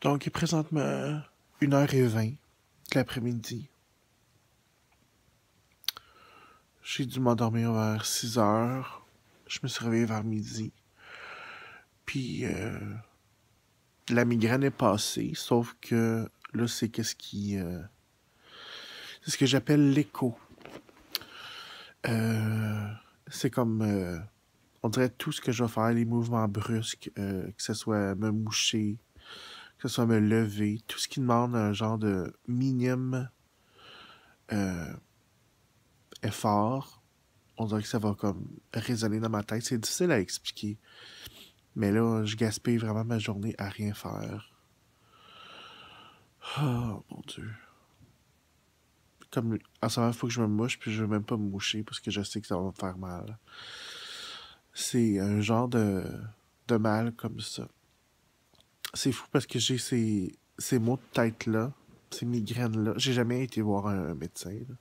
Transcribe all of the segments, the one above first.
Donc, il est présentement 1h20 de l'après-midi. J'ai dû m'endormir vers 6h. Je me suis réveillé vers midi. Puis, la migraine est passée, sauf que là, c'est c'est ce que j'appelle l'écho. C'est comme, on dirait tout ce que je vais faire, les mouvements brusques, que ce soit me moucher, que ce soit me lever, tout ce qui demande un genre de minime euh, effort, on dirait que ça va comme résonner dans ma tête. C'est difficile à expliquer. Mais là, je gaspille vraiment ma journée à rien faire. Oh mon Dieu. Comme à ce moment, il faut que je me mouche, puis je veux même pas me moucher parce que je sais que ça va me faire mal. C'est un genre de mal comme ça. C'est fou parce que j'ai ces maux de tête-là, ces migraines-là. J'ai jamais été voir un médecin, là.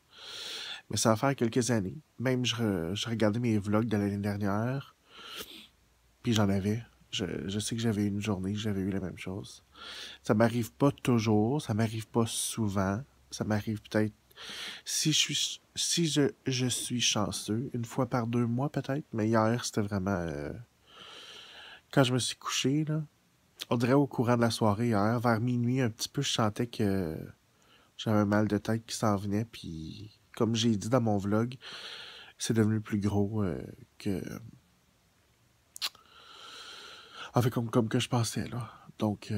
Mais ça va faire quelques années. Même je regardais mes vlogs de l'année dernière, puis j'en avais. Je sais que j'avais une journée, j'avais eu la même chose. Ça m'arrive pas toujours, ça m'arrive pas souvent. Ça m'arrive peut-être si je suis chanceux, une fois par 2 mois peut-être. Mais hier, c'était vraiment quand je me suis couché, là. On dirait au courant de la soirée hier, vers minuit, un petit peu, je sentais que j'avais un mal de tête qui s'en venait. Puis, comme j'ai dit dans mon vlog, c'est devenu plus gros que. En fait, comme que je pensais, là. Donc,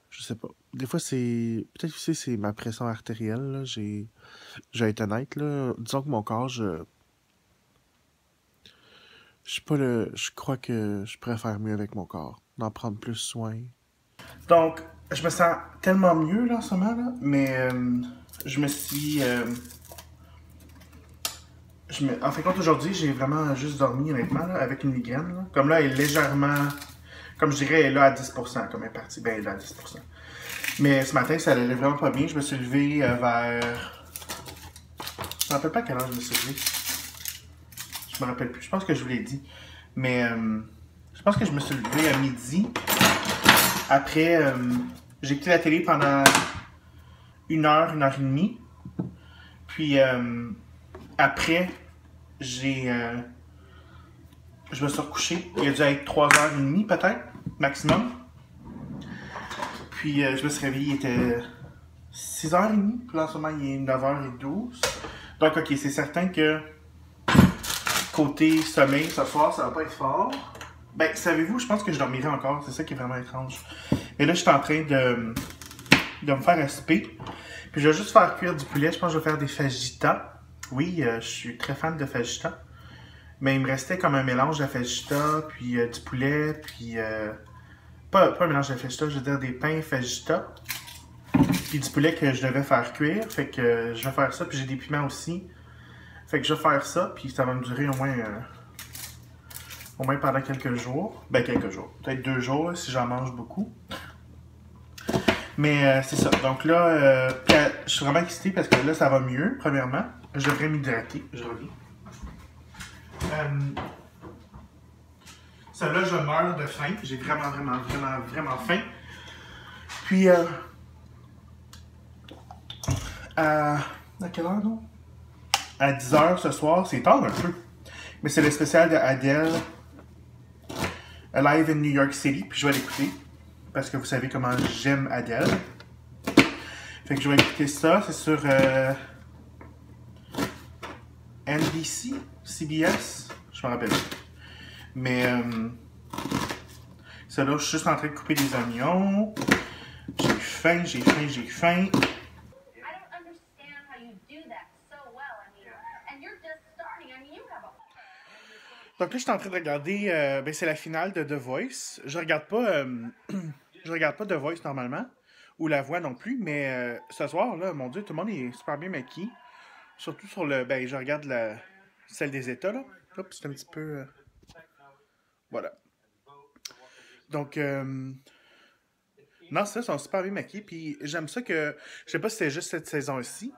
je sais pas. Des fois, c'est. Peut-être aussi, c'est ma pression artérielle, là. Je vais être honnête, là. Disons que mon corps, je suis pas le. Je crois que je pourrais faire mieux avec mon corps. D'en prendre plus soin. Donc, je me sens tellement mieux, là, en ce moment, là. Mais, je me suis. En fait, compte, aujourd'hui, j'ai vraiment juste dormi, honnêtement, là, avec une migraine, là. Comme là, elle est légèrement. Comme je dirais, elle est là à 10%, comme elle est partie. Ben, elle est là à 10%. Mais ce matin, ça allait vraiment pas bien. Je me suis levé vers. Je me rappelle pas à quelle heure je me suis levé. Je me rappelle plus. Je pense que je vous l'ai dit. Mais je pense que je me suis levé à midi. Après, j'ai écouté la télé pendant 1 heure et demie. Puis après, je me suis recouché. Il a dû être 3h30 peut-être, maximum. Puis je me suis réveillé, il était 6h30. Puis là, en ce moment, il est 9h12. Donc, ok, c'est certain que côté sommeil, ce soir, ça va pas être fort. Ben, savez-vous, je pense que je dormirai encore. C'est ça qui est vraiment étrange. Et là, je suis en train de me faire un souper. Puis je vais juste faire cuire du poulet. Je pense que je vais faire des fajitas. Oui, je suis très fan de fajitas. Mais il me restait comme un mélange de fajitas, puis du poulet, puis... pas un mélange de fajitas, je veux dire des pains fajitas. Puis du poulet que je devais faire cuire. Fait que je vais faire ça. Puis j'ai des piments aussi. Fait que je vais faire ça. Puis ça va me durer au moins pendant quelques jours. Ben, quelques jours. Peut-être 2 jours là, si j'en mange beaucoup. Mais c'est ça. Donc là, je suis vraiment excité parce que là, ça va mieux, premièrement. Je devrais m'hydrater. Je reviens. Ça là, je meurs de faim. J'ai vraiment faim. Puis, à quelle heure, non? À 10h ce soir, c'est tard un peu. Mais c'est le spécial de Adele, Live in New York City. Puis je vais l'écouter. Parce que vous savez comment j'aime Adele. Fait que je vais écouter ça. C'est sur NBC, CBS. Je me rappelle. Mais ça là, je suis juste en train de couper des oignons. J'ai faim. Donc là, je suis en train de regarder, ben c'est la finale de The Voice. Je regarde pas, je regarde pas The Voice normalement, ou La Voix non plus, mais ce soir, là, mon Dieu, tout le monde est super bien maquillé. Surtout sur ben je regarde celle des États, là. Hop, c'est un petit peu, voilà. Donc, non, ça, ils sont super bien maquillés, puis j'aime ça que, je sais pas si c'est juste cette saison-ci,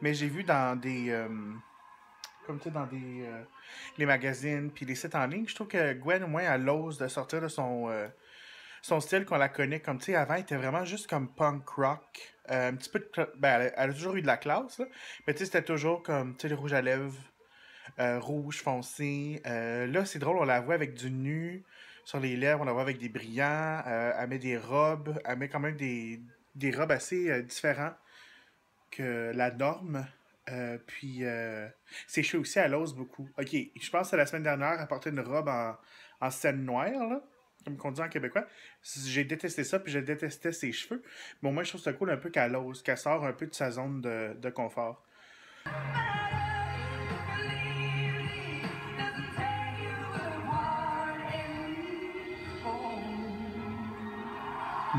mais j'ai vu dans des, comme tu sais, dans les magazines puis les sites en ligne, je trouve que Gwen, au moins, elle ose de sortir de son style qu'on la connaît comme, tu sais, avant, elle était vraiment juste comme punk rock. Un petit peu de... Ben, elle a toujours eu de la classe, là. Mais tu sais, c'était toujours comme, tu sais, le rouge à lèvres, rouge foncé. Là, c'est drôle, on la voit avec du nu sur les lèvres, on la voit avec des brillants. Elle met des robes, elle met quand même des robes assez différentes que la norme. Ses cheveux aussi, elle ose beaucoup. Ok, je pense que la semaine dernière, elle portait une robe en scène noire, là, comme on dit en québécois. J'ai détesté ça, puis je détestais ses cheveux. Mais au moins, je trouve ça cool un peu qu'elle ose, qu'elle sort un peu de sa zone de confort.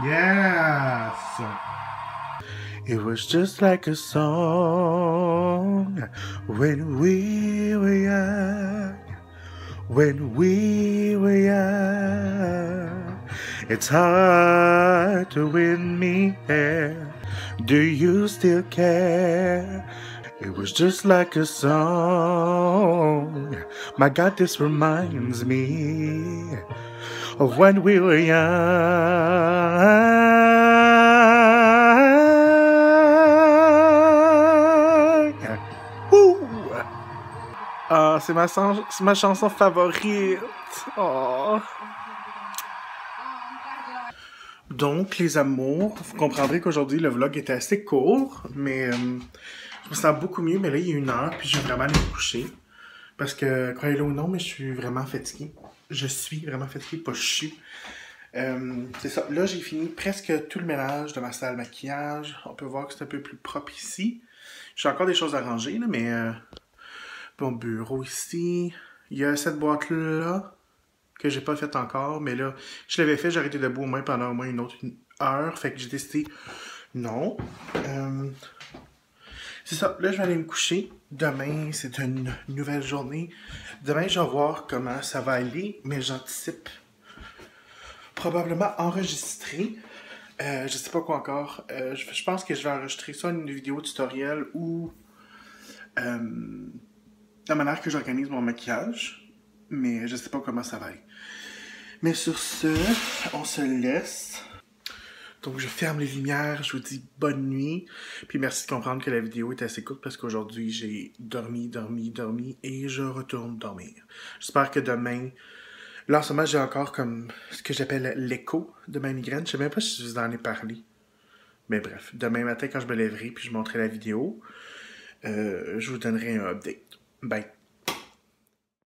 Yes! It was just like a song when we were young. When we were young, it's hard to win me there. Do you still care? It was just like a song. My God, this reminds me of when we were young. Woo! Ah, c'est ma chanson favorite. Oh. Donc, les amours, vous comprendrez qu'aujourd'hui, le vlog était assez court, mais je me sens beaucoup mieux. Mais là, il est 1h, puis je vais vraiment aller me coucher. Parce que, croyez-le ou non, mais je suis vraiment fatigué. Je suis vraiment fatigué, pas je suis. C'est ça. Là, j'ai fini presque tout le ménage de ma salle de maquillage. On peut voir que c'est un peu plus propre ici. J'ai encore des choses à ranger, là, mais... Mon bureau ici. Il y a cette boîte-là que j'ai pas faite encore, mais là, je l'avais fait, j'ai arrêté debout au moins pendant au moins une heure, fait que j'ai décidé non. C'est ça, là je vais aller me coucher. Demain, c'est une nouvelle journée. Demain, je vais voir comment ça va aller, mais j'anticipe probablement enregistrer. Je sais pas quoi encore. Je pense que je vais enregistrer ça une vidéo tutoriel ou la manière que j'organise mon maquillage, mais je sais pas comment ça va aller. Mais sur ce, on se laisse. Donc je ferme les lumières, je vous dis bonne nuit, puis merci de comprendre que la vidéo est assez courte parce qu'aujourd'hui j'ai dormi et je retourne dormir. J'espère que demain, là en ce moment j'ai encore comme ce que j'appelle l'écho de ma migraine, je sais même pas si je vous en ai parlé. Mais bref, demain matin quand je me lèverai puis je montrerai la vidéo, je vous donnerai un update. Bye.